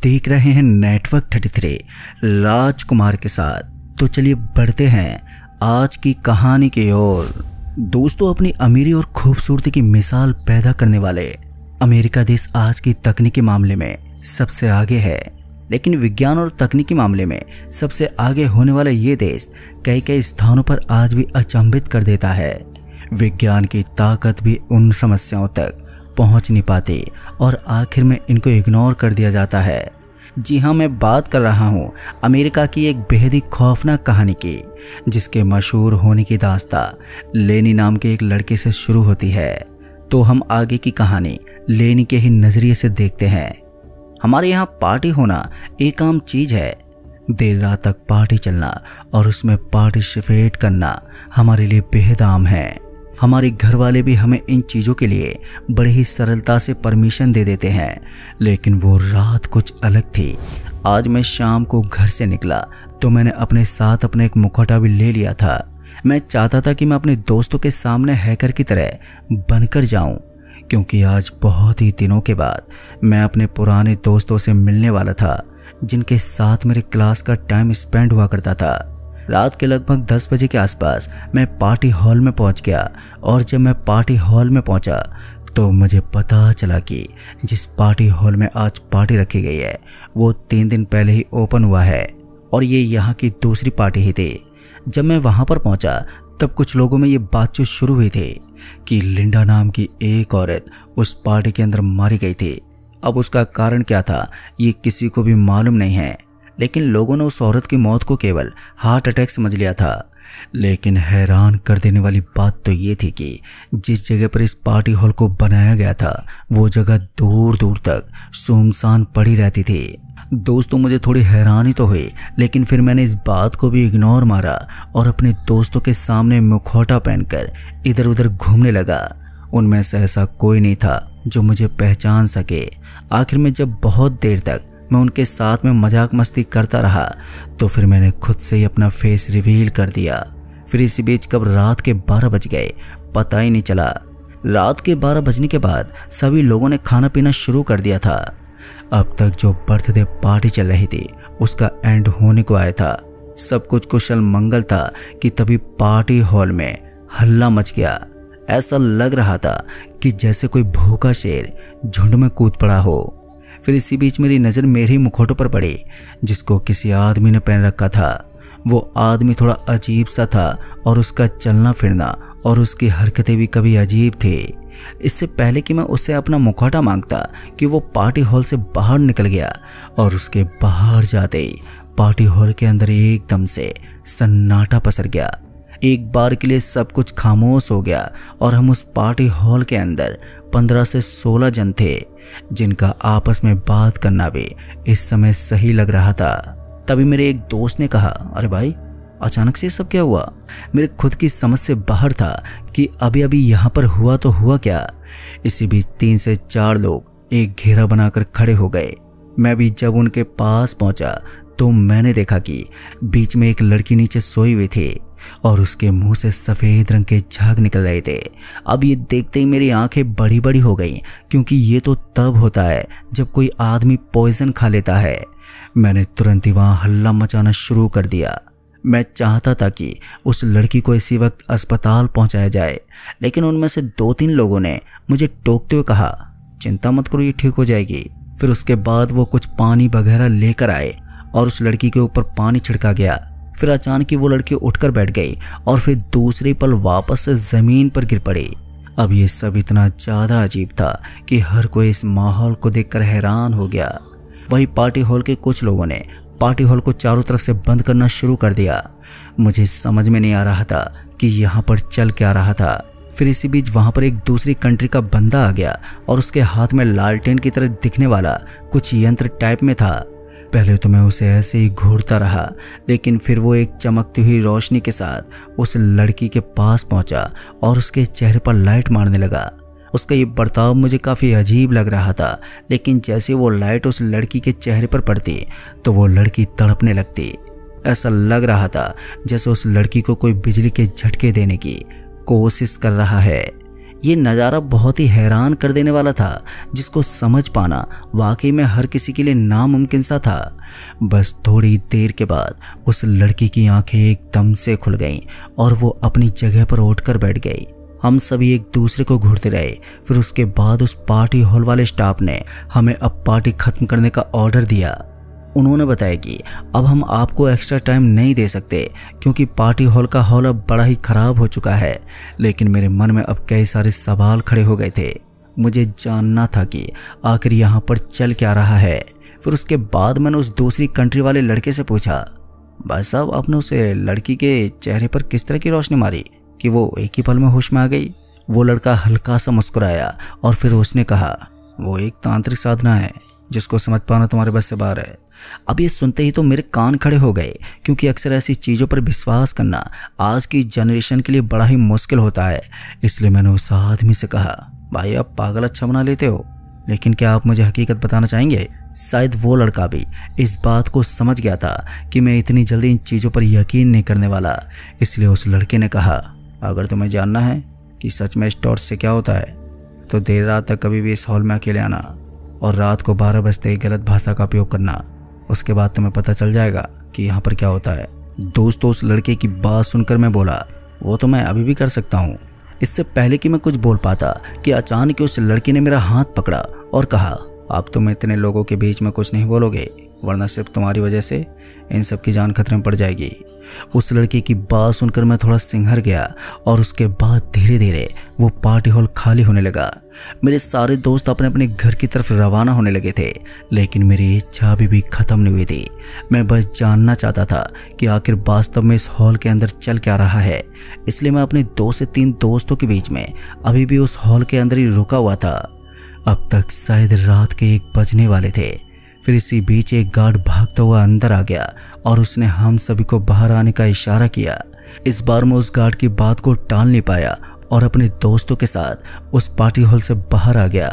देख रहे हैं नेटवर्क 33 राजकुमार के साथ। तो चलिए बढ़ते हैं आज की कहानी की ओर। दोस्तों, अपनी अमीरी और खूबसूरती की मिसाल पैदा करने वाले अमेरिका देश आज की तकनीकी मामले में सबसे आगे है, लेकिन विज्ञान और तकनीकी मामले में सबसे आगे होने वाला ये देश कई कई स्थानों पर आज भी अचंभित कर देता है। विज्ञान की ताकत भी उन समस्याओं तक पहुंच नहीं पाती और आखिर में इनको इग्नोर कर दिया जाता है। जी हाँ, मैं बात कर रहा हूँ अमेरिका की एक बेहद ही खौफनाक कहानी की, जिसके मशहूर होने की दास्तां लेनी नाम के एक लड़के से शुरू होती है। तो हम आगे की कहानी लेनी के ही नज़रिए से देखते हैं। हमारे यहाँ पार्टी होना एक आम चीज़ है। देर रात तक पार्टी चलना और उसमें पार्टिसिपेट करना हमारे लिए बेहद आम है। हमारे घर वाले भी हमें इन चीज़ों के लिए बड़ी ही सरलता से परमिशन दे देते हैं, लेकिन वो रात कुछ अलग थी। आज मैं शाम को घर से निकला तो मैंने अपने साथ अपना एक मुखौटा भी ले लिया था। मैं चाहता था कि मैं अपने दोस्तों के सामने हैकर की तरह बनकर जाऊं, क्योंकि आज बहुत ही दिनों के बाद मैं अपने पुराने दोस्तों से मिलने वाला था, जिनके साथ मेरे क्लास का टाइम स्पेंड हुआ करता था। रात के लगभग 10 बजे के आसपास मैं पार्टी हॉल में पहुंच गया और जब मैं पार्टी हॉल में पहुंचा तो मुझे पता चला कि जिस पार्टी हॉल में आज पार्टी रखी गई है वो 3 दिन पहले ही ओपन हुआ है और ये यहाँ की दूसरी पार्टी ही थी। जब मैं वहाँ पर पहुँचा तब कुछ लोगों में ये बातचीत शुरू हुई थी कि लिंडा नाम की एक औरत उस पार्टी के अंदर मारी गई थी। अब उसका कारण क्या था ये किसी को भी मालूम नहीं है, लेकिन लोगों ने उस औरत की मौत को केवल हार्ट अटैक समझ लिया था। लेकिन हैरान कर देने वाली बात तो ये थी कि जिस जगह पर इस पार्टी हॉल को बनाया गया था वो जगह दूर दूर तक सुनसान पड़ी रहती थी। दोस्तों, मुझे थोड़ी हैरानी तो हुई, लेकिन फिर मैंने इस बात को भी इग्नोर मारा और अपने दोस्तों के सामने मुखौटा पहनकर इधर उधर घूमने लगा। उनमें से ऐसा कोई नहीं था जो मुझे पहचान सके। आखिर में जब बहुत देर तक मैं उनके साथ में मजाक मस्ती करता रहा तो फिर मैंने खुद से ही अपना फेस रिवील कर दिया। फिर इसी बीच कब रात के 12 बज गए पता ही नहीं चला। रात के 12 बजने के बाद सभी लोगों ने खाना पीना शुरू कर दिया था। अब तक जो बर्थडे पार्टी चल रही थी उसका एंड होने को आया था। सब कुछ कुशल मंगल था कि तभी पार्टी हॉल में हल्ला मच गया। ऐसा लग रहा था कि जैसे कोई भूखा शेर झुंड में कूद पड़ा हो। फिर इसी बीच मेरी नज़र मेरे मुखौटों पर पड़ी, जिसको किसी आदमी ने पहन रखा था। वो आदमी थोड़ा अजीब सा था और उसका चलना फिरना और उसकी हरकतें भी कभी अजीब थी। इससे पहले कि मैं उससे अपना मुखौटा मांगता कि वो पार्टी हॉल से बाहर निकल गया और उसके बाहर जाते ही पार्टी हॉल के अंदर एकदम से सन्नाटा पसर गया। एक बार के लिए सब कुछ खामोश हो गया और हम उस पार्टी हॉल के अंदर 15 से 16 जन थे, जिनका आपस में बात करना भी इस समय सही लग रहा था। तभी मेरे एक दोस्त ने कहा, अरे भाई, अचानक से सब क्या हुआ? मेरे खुद की समझ से बाहर था कि अभी अभी यहाँ पर हुआ तो हुआ क्या। इसी बीच 3 से 4 लोग एक घेरा बनाकर खड़े हो गए। मैं भी जब उनके पास पहुंचा तो मैंने देखा कि बीच में एक लड़की नीचे सोई हुई थी और उसके मुंह से सफ़ेद रंग के झाग निकल रहे थे। अब ये देखते ही मेरी आंखें बड़ी बड़ी हो गईं, क्योंकि ये तो तब होता है जब कोई आदमी पॉइजन खा लेता है। मैंने तुरंत ही वहाँ हल्ला मचाना शुरू कर दिया। मैं चाहता था कि उस लड़की को इसी वक्त अस्पताल पहुँचाया जाए, लेकिन उनमें से 2-3 लोगों ने मुझे टोकते हुए कहा, चिंता मत करो, ये ठीक हो जाएगी। फिर उसके बाद वो कुछ पानी वगैरह लेकर आए और उस लड़की के ऊपर पानी छिड़का गया। फिर अचानक ही वो लड़की उठकर बैठ गई और फिर दूसरे पल वापस से ज़मीन पर गिर पड़ी। अब ये सब इतना ज़्यादा अजीब था कि हर कोई इस माहौल को देखकर हैरान हो गया। वही पार्टी हॉल के कुछ लोगों ने पार्टी हॉल को चारों तरफ से बंद करना शुरू कर दिया। मुझे समझ में नहीं आ रहा था कि यहाँ पर चल क्या रहा था। फिर इसी बीच वहाँ पर एक दूसरी कंट्री का बंदा आ गया और उसके हाथ में लालटेन की तरह दिखने वाला कुछ यंत्र टाइप में था। पहले तो मैं उसे ऐसे ही घूरता रहा, लेकिन फिर वो एक चमकती हुई रोशनी के साथ उस लड़की के पास पहुंचा और उसके चेहरे पर लाइट मारने लगा। उसका ये बर्ताव मुझे काफ़ी अजीब लग रहा था, लेकिन जैसे वो लाइट उस लड़की के चेहरे पर पड़ती तो वो लड़की तड़पने लगती। ऐसा लग रहा था जैसे उस लड़की को कोई बिजली के झटके देने की कोशिश कर रहा है। ये नज़ारा बहुत ही हैरान कर देने वाला था, जिसको समझ पाना वाकई में हर किसी के लिए नामुमकिन सा था। बस थोड़ी देर के बाद उस लड़की की आंखें एकदम से खुल गईं और वो अपनी जगह पर उठकर बैठ गई। हम सभी एक दूसरे को घूरते रहे। फिर उसके बाद उस पार्टी हॉल वाले स्टाफ ने हमें अब पार्टी ख़त्म करने का ऑर्डर दिया। उन्होंने बताया कि अब हम आपको एक्स्ट्रा टाइम नहीं दे सकते क्योंकि पार्टी हॉल का हॉल अब बड़ा ही ख़राब हो चुका है। लेकिन मेरे मन में अब कई सारे सवाल खड़े हो गए थे। मुझे जानना था कि आखिर यहाँ पर चल क्या रहा है। फिर उसके बाद मैंने उस दूसरी कंट्री वाले लड़के से पूछा, भाई साहब आपने उस लड़की के चेहरे पर किस तरह की रोशनी मारी कि वो एक ही पल में होश में आ गई? वो लड़का हल्का सा मुस्कुराया और फिर उसने कहा, वो एक तांत्रिक साधना है जिसको समझ पाना तुम्हारे बस से बाहर है। अब ये सुनते ही तो मेरे कान खड़े हो गए, क्योंकि अक्सर ऐसी चीज़ों पर विश्वास करना आज की जनरेशन के लिए बड़ा ही मुश्किल होता है। इसलिए मैंने उस आदमी से कहा, भाई आप पागल अच्छा बना लेते हो, लेकिन क्या आप मुझे हकीकत बताना चाहेंगे? शायद वो लड़का भी इस बात को समझ गया था कि मैं इतनी जल्दी इन चीज़ों पर यकीन नहीं करने वाला। इसलिए उस लड़के ने कहा, अगर तुम्हें जानना है कि सच में इस टॉर्च से क्या होता है तो देर रात तक कभी भी इस हॉल में अकेले आना और रात को 12 बजते ही गलत भाषा का उपयोग करना। उसके बाद तुम्हें पता चल जाएगा कि यहाँ पर क्या होता है। दोस्तों, उस लड़के की बात सुनकर मैं बोला, वो तो मैं अभी भी कर सकता हूँ। इससे पहले कि मैं कुछ बोल पाता कि अचानक उस लड़के ने मेरा हाथ पकड़ा और कहा, अब तुम इतने लोगों के बीच में कुछ नहीं बोलोगे, वरना सिर्फ तुम्हारी वजह से इन सब की जान खतरे में पड़ जाएगी। उस लड़के की बात सुनकर मैं थोड़ा सिंहर गया और उसके बाद धीरे धीरे वो पार्टी हॉल खाली होने लगा। मेरे सारे दोस्त अपने अपने घर की तरफ रवाना होने लगे थे, लेकिन मेरी इच्छा अभी भी ख़त्म नहीं हुई थी। मैं बस जानना चाहता था कि आखिर वास्तव में इस हॉल के अंदर चल क्या रहा है। इसलिए मैं अपने 2 से 3 दोस्तों के बीच में अभी भी उस हॉल के अंदर ही रुका हुआ था। अब तक शायद रात के 1 बजने वाले थे। फिर इसी बीच एक गार्ड भागता हुआ अंदर आ गया और उसने हम सभी को बाहर आने का इशारा किया। इस बार मैं उस गार्ड की बात को टाल नहीं पाया और अपने दोस्तों के साथ उस पार्टी हॉल से बाहर आ गया।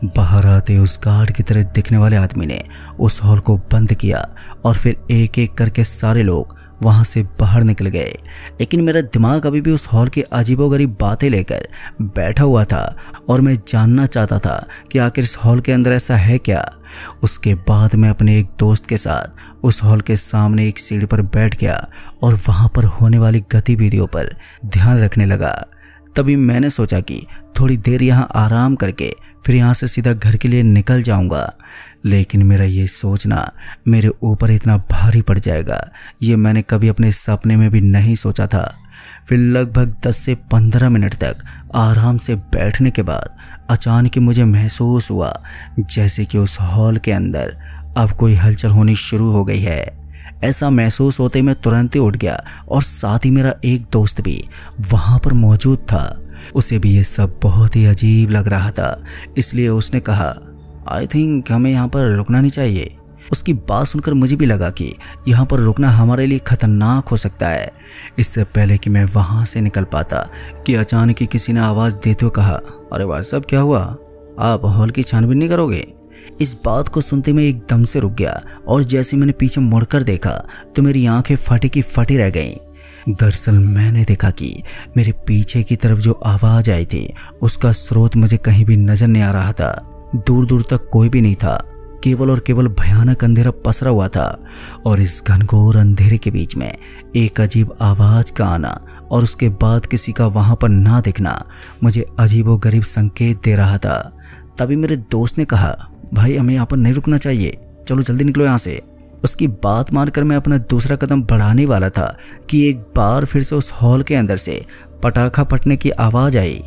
बाहर आते उस गार्ड की तरह दिखने वाले आदमी ने उस हॉल को बंद किया और फिर एक एक करके सारे लोग वहां से बाहर निकल गए। लेकिन मेरा दिमाग अभी भी उस हॉल की अजीबोगरीब बातें लेकर बैठा हुआ था और मैं जानना चाहता था कि आखिर इस हॉल के अंदर ऐसा है क्या। उसके बाद मैं अपने एक दोस्त के साथ उस हॉल के सामने एक सीढ़ी पर बैठ गया और वहां पर होने वाली गतिविधियों पर ध्यान रखने लगा। तभी मैंने सोचा कि थोड़ी देर यहाँ आराम करके फिर यहाँ से सीधा घर के लिए निकल जाऊंगा। लेकिन मेरा ये सोचना मेरे ऊपर इतना भारी पड़ जाएगा, ये मैंने कभी अपने सपने में भी नहीं सोचा था। फिर लगभग 10 से 15 मिनट तक आराम से बैठने के बाद अचानक मुझे महसूस हुआ जैसे कि उस हॉल के अंदर अब कोई हलचल होनी शुरू हो गई है। ऐसा महसूस होते ही मैं तुरंत ही उठ गया और साथ ही मेरा एक दोस्त भी वहाँ पर मौजूद था। उसे भी ये सब बहुत ही अजीब लग रहा था, इसलिए उसने कहा, आई थिंक हमें यहाँ पर रुकना नहीं चाहिए। उसकी बात सुनकर मुझे भी लगा कि यहाँ पर रुकना हमारे लिए खतरनाक हो सकता है। इससे पहले कि मैं वहाँ से निकल पाता कि अचानक ही किसी ने आवाज़ देते हुए कहा, अरे भाई साहब क्या हुआ, आप हॉल की छानबीन नहीं करोगे? इस बात को सुनते मैं एकदम से रुक गया और जैसे मैंने पीछे मुड़कर देखा तो मेरी आंखें फटी की फटी रह गईं। दरअसल मैंने देखा कि मेरे पीछे की तरफ जो आवाज़ आई थी उसका स्रोत मुझे कहीं भी नजर नहीं आ रहा था। दूर दूर तक कोई भी नहीं था, केवल और केवल भयानक अंधेरा पसरा हुआ था। और इस घनघोर अंधेरे के बीच में एक अजीब आवाज़ का आना और उसके बाद किसी का वहाँ पर ना दिखना मुझे अजीबोगरीब संकेत दे रहा था। तभी मेरे दोस्त ने कहा, भाई हमें यहाँ पर नहीं रुकना चाहिए, चलो जल्दी निकलो यहाँ से। उसकी बात मानकर मैं अपना दूसरा कदम बढ़ाने वाला था कि एक बार फिर से उस हॉल के अंदर से पटाखा फटने की आवाज़ आई।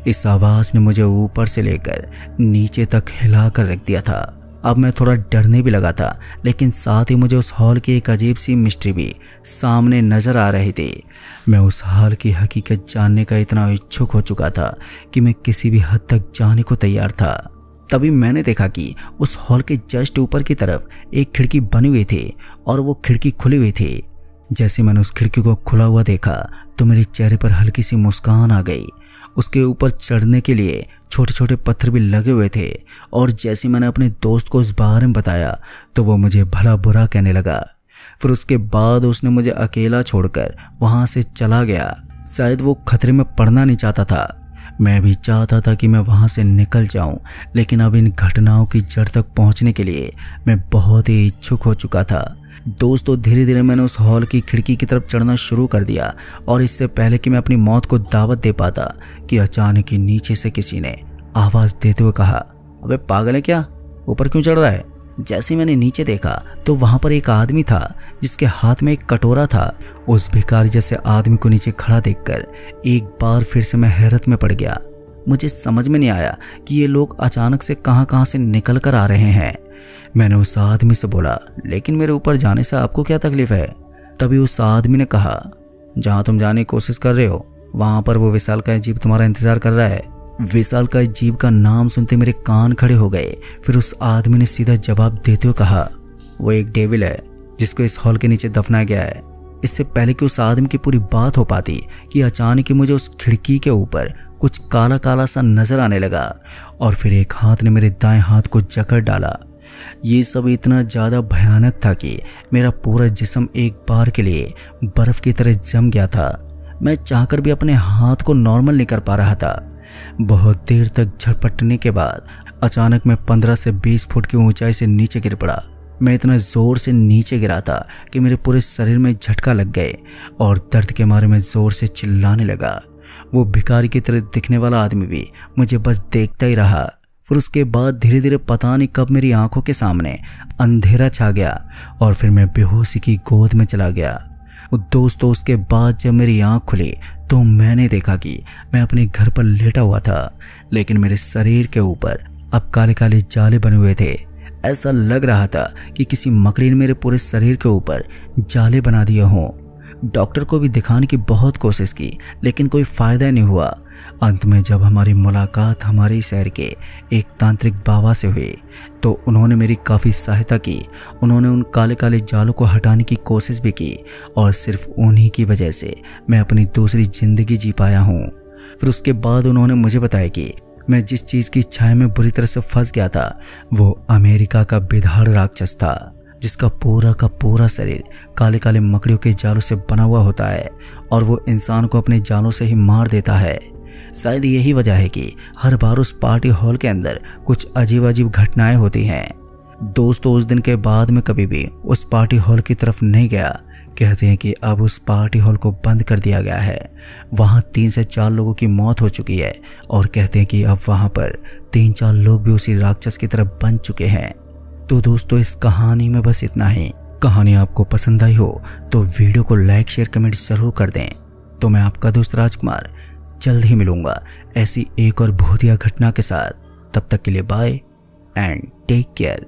इस आवाज़ ने मुझे ऊपर से लेकर नीचे तक हिला कर रख दिया था। अब मैं थोड़ा डरने भी लगा था, लेकिन साथ ही मुझे उस हॉल की एक अजीब सी मिस्ट्री भी सामने नज़र आ रही थी। मैं उस हॉल की हकीकत जानने का इतना इच्छुक हो चुका था कि मैं किसी भी हद तक जाने को तैयार था। तभी मैंने देखा कि उस हॉल के जस्ट ऊपर की तरफ एक खिड़की बनी हुई थी और वो खिड़की खुली हुई थी। जैसे मैंने उस खिड़की को खुला हुआ देखा तो मेरे चेहरे पर हल्की सी मुस्कान आ गई। उसके ऊपर चढ़ने के लिए छोटे छोटे पत्थर भी लगे हुए थे और जैसे मैंने अपने दोस्त को उस बारे में बताया तो वो मुझे भला बुरा कहने लगा। फिर उसके बाद उसने मुझे अकेला छोड़कर वहाँ से चला गया। शायद वो खतरे में पड़ना नहीं चाहता था। मैं भी चाहता था कि मैं वहां से निकल जाऊं, लेकिन अब इन घटनाओं की जड़ तक पहुंचने के लिए मैं बहुत ही इच्छुक हो चुका था। दोस्तों, धीरे धीरे मैंने उस हॉल की खिड़की की तरफ चढ़ना शुरू कर दिया और इससे पहले कि मैं अपनी मौत को दावत दे पाता कि अचानक ही नीचे से किसी ने आवाज देते हुए कहा, अबे पागल है क्या, ऊपर क्यों चढ़ रहा है? जैसे मैंने नीचे देखा तो वहां पर एक आदमी था जिसके हाथ में एक कटोरा था। उस भिखारी जैसे आदमी को नीचे खड़ा देखकर एक बार फिर से मैं हैरत में पड़ गया। मुझे समझ में नहीं आया कि ये लोग अचानक से कहां से निकल कर आ रहे हैं। मैंने उस आदमी से बोला, लेकिन मेरे ऊपर जाने से आपको क्या तकलीफ है? तभी उस आदमी ने कहा, जहां तुम जाने की कोशिश कर रहे हो वहां पर वो विशालकाय जीव तुम्हारा इंतजार कर रहा है। विशालकाय जीव का नाम सुनते मेरे कान खड़े हो गए। फिर उस आदमी ने सीधा जवाब देते हुए कहा, वो एक डेविल है जिसको इस हॉल के नीचे दफनाया गया है। इससे पहले कि उस आदमी की पूरी बात हो पाती कि अचानक ही मुझे उस खिड़की के ऊपर कुछ काला काला सा नजर आने लगा और फिर एक हाथ ने मेरे दाएं हाथ को जकड़ डाला। ये सब इतना ज़्यादा भयानक था कि मेरा पूरा जिस्म एक बार के लिए बर्फ की तरह जम गया था। मैं चाहकर भी अपने हाथ को नॉर्मल नहीं कर पा रहा था। बहुत देर तक झपटने के बाद अचानक मैं 15 से 20 फुट की ऊंचाई से नीचे गिर पड़ा। मैं इतना जोर से नीचे गिरा था कि मेरे पूरे शरीर में झटका लग गए और दर्द के मारे मैं जोर से चिल्लाने लगा। वो भिखारी की तरह दिखने वाला आदमी भी मुझे बस देखता ही रहा। फिर उसके बाद धीरे धीरे पता नहीं कब मेरी आंखों के सामने अंधेरा छा गया और फिर मैं बेहोशी की गोद में चला गया। दोस्तों, उसके बाद जब मेरी आंख खुली तो मैंने देखा कि मैं अपने घर पर लेटा हुआ था, लेकिन मेरे शरीर के ऊपर अब काले काले जाले बने हुए थे। ऐसा लग रहा था कि किसी मकड़ी ने मेरे पूरे शरीर के ऊपर जाले बना दिए हों। डॉक्टर को भी दिखाने की बहुत कोशिश की, लेकिन कोई फायदा नहीं हुआ। अंत में जब हमारी मुलाकात हमारे शहर के एक तांत्रिक बाबा से हुई तो उन्होंने मेरी काफ़ी सहायता की। उन्होंने उन काले काले जालों को हटाने की कोशिश भी की और सिर्फ उन्हीं की वजह से मैं अपनी दूसरी ज़िंदगी जी पाया हूँ। फिर उसके बाद उन्होंने मुझे बताया कि मैं जिस चीज़ की छाया में बुरी तरह से फंस गया था वो अमेरिका का बिधाड़ राक्षस था, जिसका पूरा का पूरा शरीर काले काले मकड़ियों के जालों से बना हुआ होता है और वो इंसान को अपने जालों से ही मार देता है। शायद यही वजह है कि हर बार उस पार्टी हॉल के अंदर कुछ अजीब अजीब घटनाएं होती हैं। दोस्तों, उस दिन के बाद मैं कभी भी उस पार्टी हॉल की तरफ नहीं गया। कहते हैं कि अब उस पार्टी हॉल को बंद कर दिया गया है। वहाँ 3 से 4 लोगों की मौत हो चुकी है और कहते हैं कि अब वहाँ पर 3-4 लोग भी उसी राक्षस की तरफ बन चुके हैं। तो दोस्तों, इस कहानी में बस इतना ही। कहानी आपको पसंद आई हो तो वीडियो को लाइक शेयर कमेंट जरूर कर दें। तो मैं आपका दोस्त राजकुमार जल्द ही मिलूंगा ऐसी एक और भूतिया घटना के साथ। तब तक के लिए बाय एंड टेक केयर।